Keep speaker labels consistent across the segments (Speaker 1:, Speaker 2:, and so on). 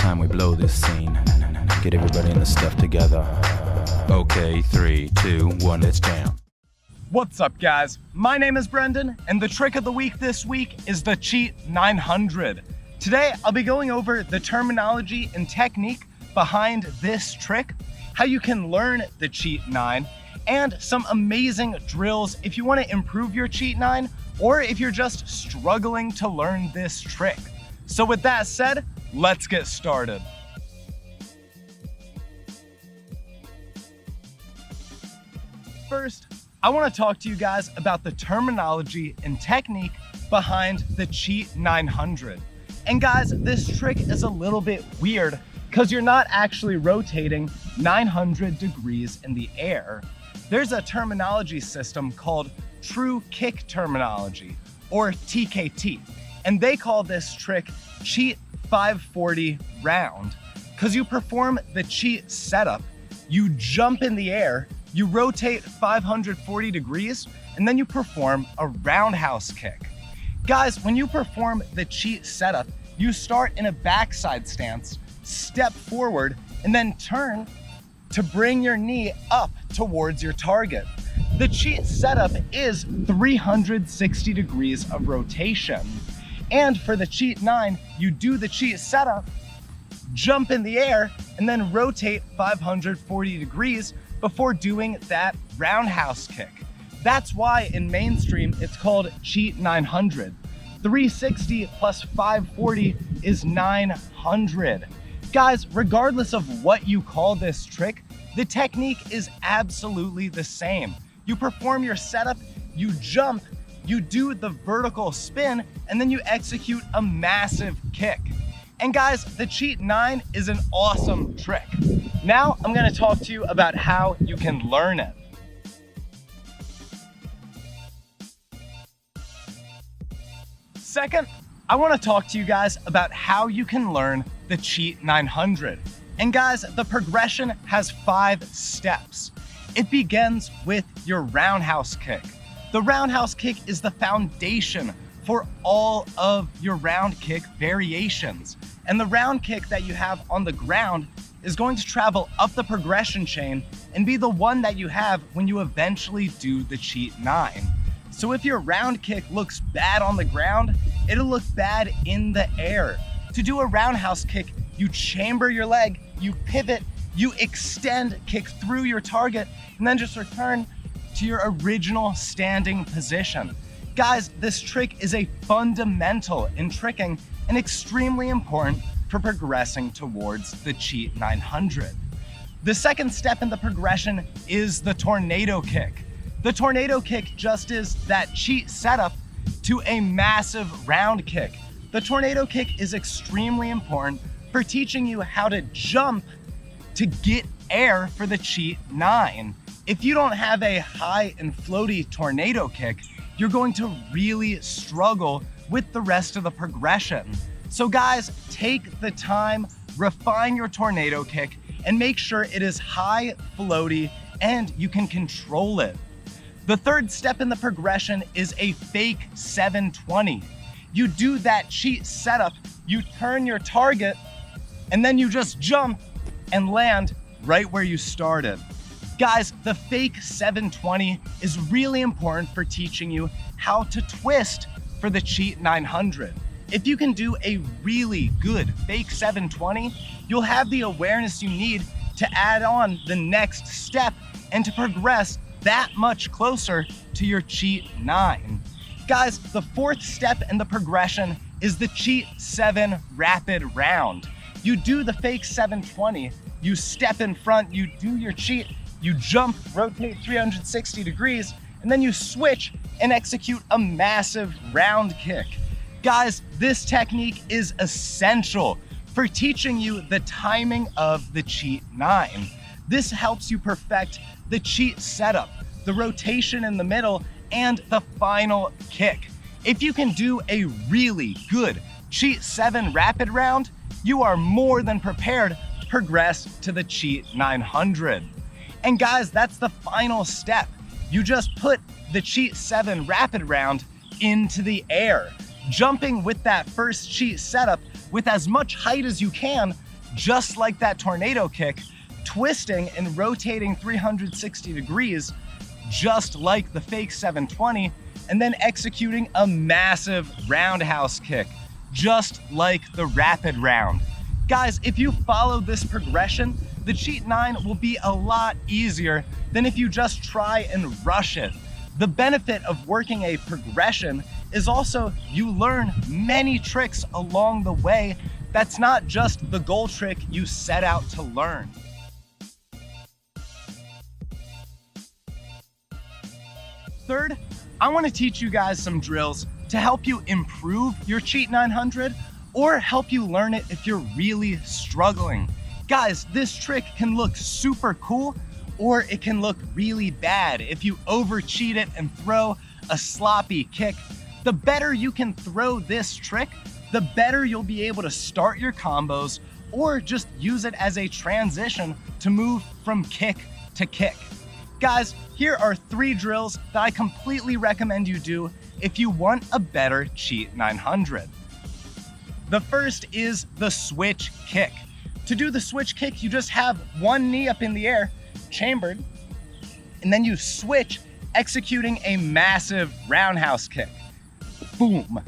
Speaker 1: time we blow this scene. Get everybody in the stuff together. Okay, 3, 2, 1, let's jam.
Speaker 2: What's up, guys? My name is Brendan, and the trick of the week this week is the Cheat 900. Today, I'll be going over the terminology and technique behind this trick, how you can learn the Cheat 9, and some amazing drills if you want to improve your Cheat 9, or if you're just struggling to learn this trick. So with that said, let's get started. First, I want to talk to you guys about the terminology and technique behind the Cheat 900. And guys, this trick is a little bit weird because you're not actually rotating 900 degrees in the air. There's a terminology system called True Kick Terminology, or TKT, and they call this trick Cheat 540 round, because you perform the cheat setup, you jump in the air, you rotate 540 degrees, and then you perform a roundhouse kick. Guys, when you perform the cheat setup, you start in a backside stance, step forward, and then turn to bring your knee up towards your target. The cheat setup is 360 degrees of rotation. And for the Cheat 9, you do the cheat setup, jump in the air, and then rotate 540 degrees before doing that roundhouse kick. That's why in mainstream it's called Cheat 900. 360 plus 540 is 900. Guys, regardless of what you call this trick, the technique is absolutely the same. You perform your setup, you jump, you do the vertical spin, and then you execute a massive kick. And guys, the Cheat 9 is an awesome trick. Now I'm gonna talk to you about how you can learn it. Second, I wanna talk to you guys about how you can learn the Cheat 900. And guys, the progression has 5 steps. It begins with your roundhouse kick. The roundhouse kick is the foundation for all of your round kick variations. And the round kick that you have on the ground is going to travel up the progression chain and be the one that you have when you eventually do the Cheat 9. So if your round kick looks bad on the ground, it'll look bad in the air. To do a roundhouse kick, you chamber your leg, you pivot, you extend, kick through your target, and then just return to your original standing position. Guys, this trick is a fundamental in tricking and extremely important for progressing towards the Cheat 900. The second step in the progression is the tornado kick. The tornado kick just is that cheat setup to a massive round kick. The tornado kick is extremely important for teaching you how to jump to get air for the Cheat 9. If you don't have a high and floaty tornado kick, you're going to really struggle with the rest of the progression. So guys, take the time, refine your tornado kick, and make sure it is high, floaty, and you can control it. The third step in the progression is a fake 720. You do that cheat setup, you turn your target, and then you just jump and land right where you started. Guys, the fake 720 is really important for teaching you how to twist for the Cheat 900. If you can do a really good fake 720, you'll have the awareness you need to add on the next step and to progress that much closer to your Cheat 9. Guys, the fourth step in the progression is the Cheat 7 rapid round. You do the fake 720, you step in front, you do your cheat, you jump, rotate 360 degrees, and then you switch and execute a massive round kick. Guys, this technique is essential for teaching you the timing of the Cheat 9. This helps you perfect the cheat setup, the rotation in the middle, and the final kick. If you can do a really good Cheat 7 rapid round, you are more than prepared to progress to the Cheat 900. And guys, that's the final step. You just put the Cheat 7 rapid round into the air, jumping with that first cheat setup with as much height as you can just like that tornado kick, twisting and rotating 360 degrees, just like the fake 720, and then executing a massive roundhouse kick, just like the rapid round. Guys, if you follow this progression, the Cheat 9 will be a lot easier than if you just try and rush it. The benefit of working a progression is also you learn many tricks along the way. That's not just the goal trick you set out to learn. Third, I want to teach you guys some drills to help you improve your Cheat 900 or help you learn it if you're really struggling. Guys, this trick can look super cool or it can look really bad if you over cheat it and throw a sloppy kick. The better you can throw this trick, the better you'll be able to start your combos or just use it as a transition to move from kick to kick. Guys, here are 3 drills that I completely recommend you do if you want a better Cheat 900. The first is the switch kick. To do the switch kick, you just have one knee up in the air, chambered, and then you switch, executing a massive roundhouse kick. Boom.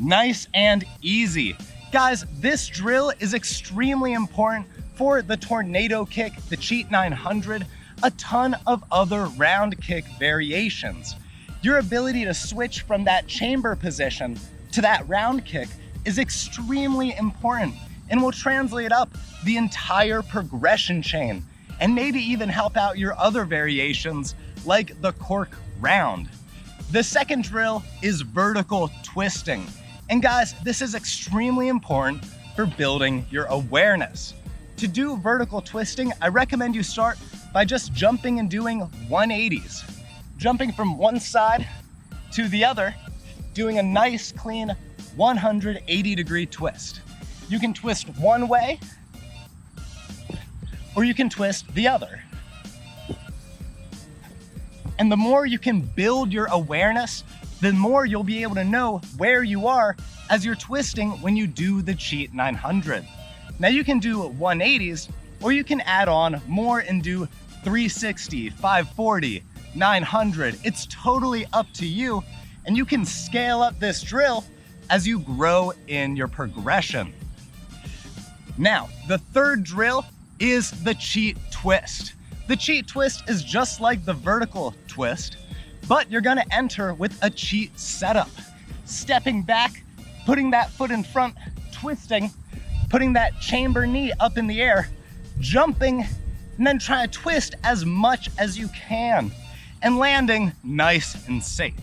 Speaker 2: Nice and easy. Guys, this drill is extremely important for the tornado kick, the Cheat 900, a ton of other round kick variations. Your ability to switch from that chamber position to that round kick is extremely important and will translate up the entire progression chain and maybe even help out your other variations like the cork round. The second drill is vertical twisting. And guys, this is extremely important for building your awareness. To do vertical twisting, I recommend you start by just jumping and doing 180s. Jumping from one side to the other, doing a nice clean 180-degree twist. You can twist one way, or you can twist the other. And the more you can build your awareness, the more you'll be able to know where you are as you're twisting when you do the Cheat 900. Now you can do 180s, or you can add on more and do 360, 540, 900. It's totally up to you, and you can scale up this drill as you grow in your progression. Now, the third drill is the cheat twist. The cheat twist is just like the vertical twist, but you're gonna enter with a cheat setup. Stepping back, putting that foot in front, twisting, putting that chamber knee up in the air, jumping, and then try to twist as much as you can, and landing nice and safe.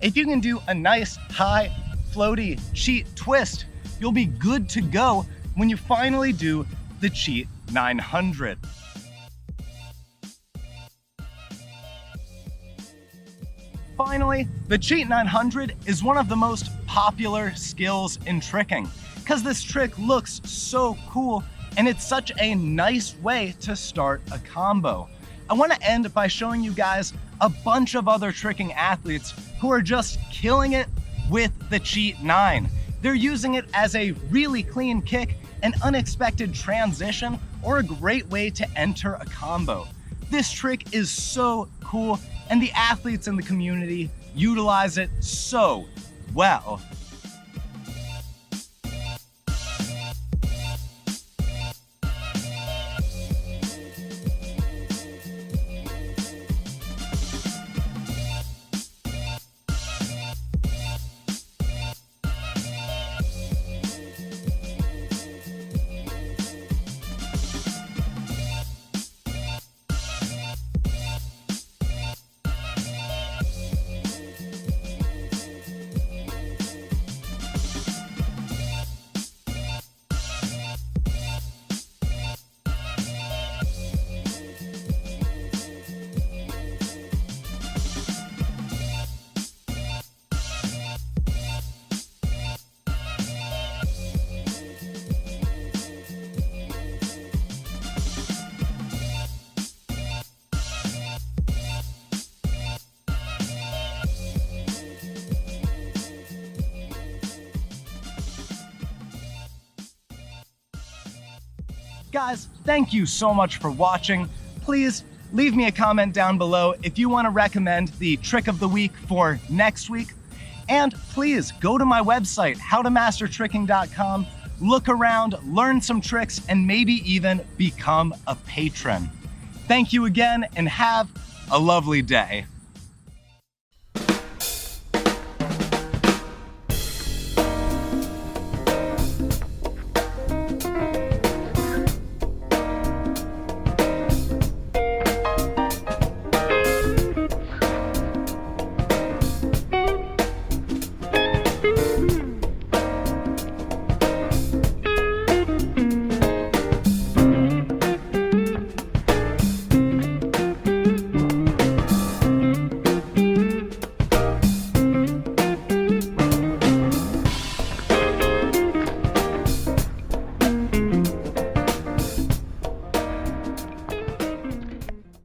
Speaker 2: If you can do a nice, high, floaty cheat twist, you'll be good to go when you finally do the Cheat 900. Finally, the Cheat 900 is one of the most popular skills in tricking because this trick looks so cool and it's such a nice way to start a combo. I want to end by showing you guys a bunch of other tricking athletes who are just killing it with the Cheat 9. They're using it as a really clean kick, an unexpected transition, or a great way to enter a combo. This trick is so cool, and the athletes in the community utilize it so well. Guys, thank you so much for watching. Please leave me a comment down below if you want to recommend the trick of the week for next week. And please go to my website, howtomastertricking.com, look around, learn some tricks, and maybe even become a patron. Thank you again, and have a lovely day.